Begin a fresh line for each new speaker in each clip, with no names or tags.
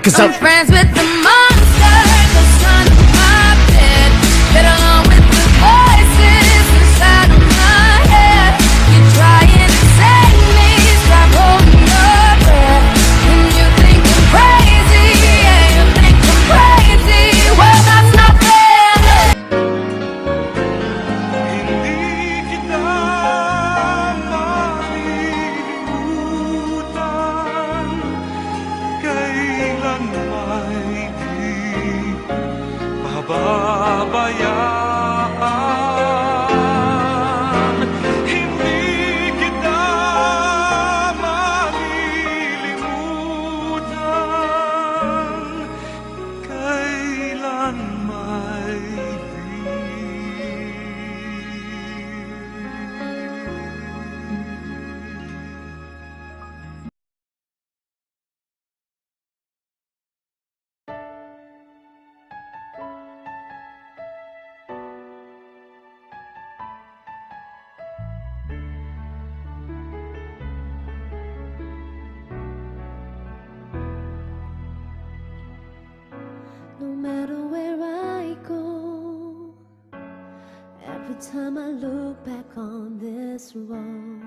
'Cause
I'm friends with the monster that's under my bed. Get along with the voices inside of my head. You're trying to save me, stop holding your breath. And you think I'm crazy, yeah, you think I'm crazy. Well, that's not fair.
Hindi kita malilimutan, kailan may di pababayaan. Hindi kita malilimutan, kailan may di.
No matter where I go, every time I look back on this road,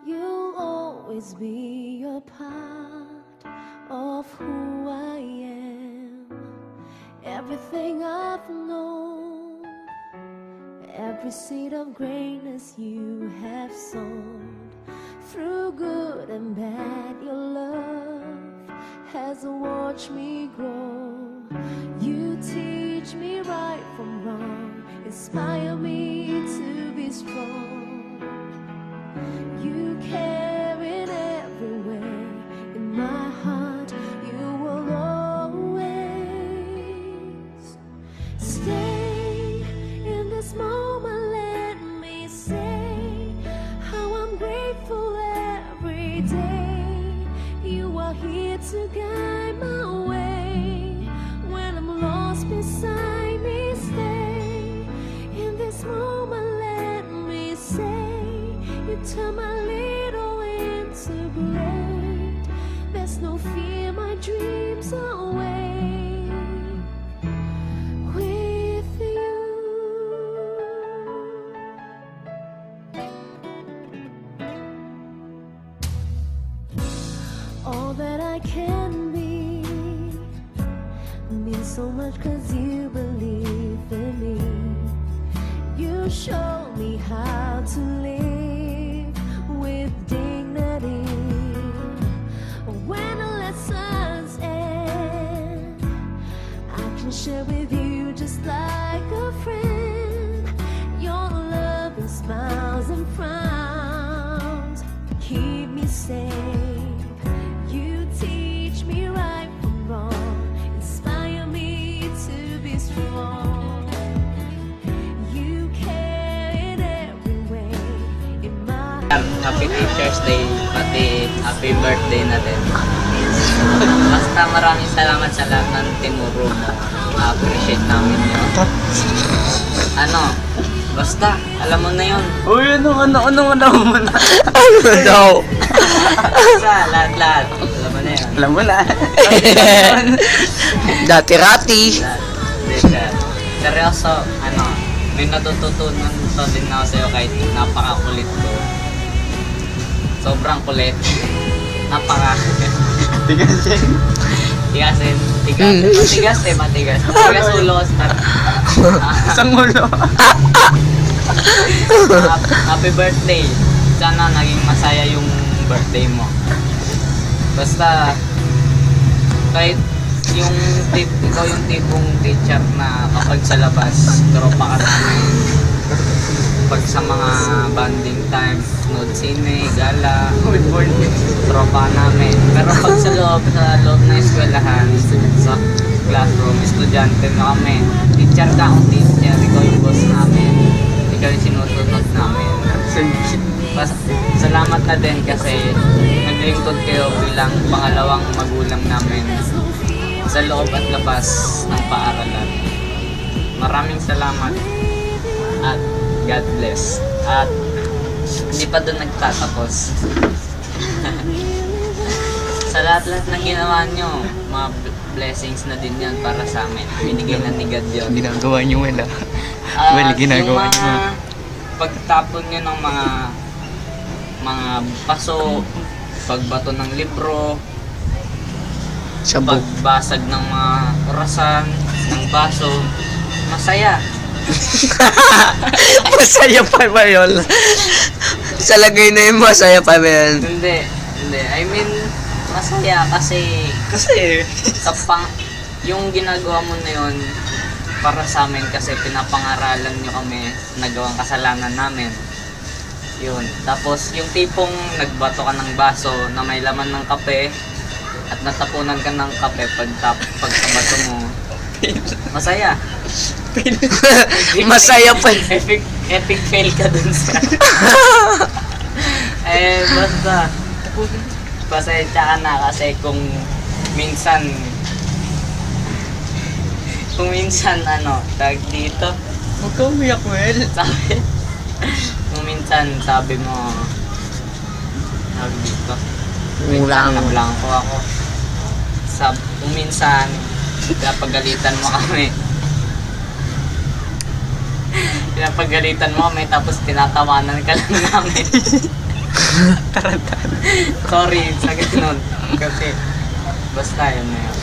you'll always be a part of who I am. Everything I've known, every seed of greatness you have sown. Through good and bad, your love has watched me grow. You teach me right from wrong, inspire me to be strong. You care in every way, in my heart you will always stay. In this moment let me say how I'm grateful every day. You are here to guide my way. When I'm lost beside me, stay. In this moment let me say you turn my little into great. There's no fear, my dreams away with you. All that I can be means so much 'cause you believe in me. You show me how to live with dignity. When the lessons end, I can share with you just like a friend. Your love and smiles and frowns keep me safe. You teach me right from wrong, inspire me to be strong. You care in every way, in my
Happy Teacher's Day, pati happy birthday natin. Basta maraming salamat sa lahat ng tinuro mo. Appreciate namin yun. Basta, alam mo na yun.
Uy, ano mo na?
Ano daw?
Basta, lahat. Alam mo na yun.
Alam mo na.
Dati-rati.
Seryoso, may natututunan to din ako sa'yo kahit napakakulit ko. Sobrang kulit.
Tigasin.
Matigas ulo.
Isang ulo.
Happy birthday. Sana naging masaya yung birthday mo. Basta kahit ikaw yung tipong teacher na kapag sa labas tropa ka namin. Pag sa mga bonding time, nood sine, gala, tropa namin. Pero pag sa loob ng eskwelahan, sa classroom, estudyante na kami. Teacher ka akong teacher, ikaw yung boss namin. Ikaw yung sinusunod namin. Salamat na din kasi naglingkod kayo bilang pangalawang magulang namin sa loob at labas ng paaralan. Maraming salamat at God bless. At hindi pa doon nagtatapos. Sa lahat-lahat ng ginawa nyo, mga blessings na din yan para sa amin. Binigay na ni God yun.
Ginagawa niyo wala.
At
Well, ginagawa
yung
niyo.
mga pagtapon nyo ng mga paso, pagbato ng libro,
Sabog.
pagbasag ng mga orasan, ng baso, masaya.
Masaya pa ba yun? Sa lagay na yun, masaya pa ba yun?
Hindi. I mean, masaya kasi
Kasi,
yung ginagawa mo na yun para sa amin kasi pinapangaralan nyo kami nagawang kasalanan namin. Yun. Tapos yung tipong nagbato ka ng baso na may laman ng kape at natapunan ka ng kape pag sa bato mo. Masaya.
Masaya pa.
Epic fail ka dun sa... basta. Pasensya ka na kasi kung minsan tag dito,
huwag ka umiyak, Well.
kung minsan sabi mo, tag dito,
Ulang.
nablangko ako. Kung minsan, pinapagalitan mo kami. Pinapagalitan mo kami tapos tinatawanan ka lang namin. Sorry sa ganun. Kasi, basta yun na yun.